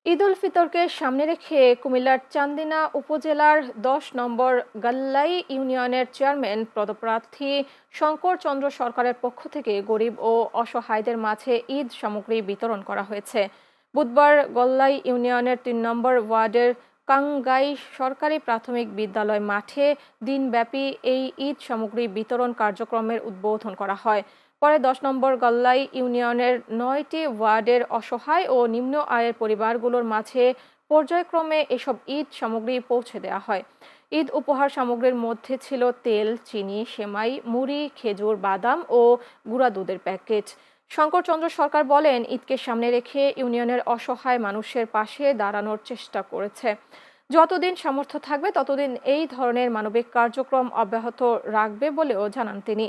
ঈদ উল ফিতরকে সামনে রেখে কুমিল্লার চান্দিনা উপজেলার ১০ নম্বর গাল্লাই ইউনিয়নের চেয়ারম্যান পদপ্রার্থী শঙ্কর চন্দ্র সরকারের পক্ষ থেকে গরিব ও অসহায়দের মাঝে ঈদ সামগ্রী বিতরণ করা হয়েছে। বুধবার গল্লাই ইউনিয়নের ৩ নম্বর ওয়ার্ডের কাংগাই সরকারি প্রাথমিক বিদ্যালয় মাঠে দিনব্যাপী এই ঈদ সামগ্রী বিতরণ কার্যক্রমের উদ্বোধন করা হয়। পরে ১০ নম্বর গল্লাই ইউনিয়নের ৯টি ওয়ার্ডের অসহায় ও নিম্ন আয়ের পরিবারগুলোর মাঝে পর্যায়ক্রমে এসব ঈদ সামগ্রী পৌঁছে দেওয়া হয়। ঈদ উপহার সামগ্রীর মধ্যে ছিল তেল, চিনি, সেমাই, মুড়ি, খেজুর, বাদাম ও গুঁড়া দুধের প্যাকেট। শঙ্করচন্দ্র সরকার বলেন, ঈদকে সামনে রেখে ইউনিয়নের অসহায় মানুষের পাশে দাঁড়ানোর চেষ্টা করেছে। যতদিন সামর্থ্য থাকবে ততদিন এই ধরনের মানবিক কার্যক্রম অব্যাহত রাখবে বলেও জানান তিনি।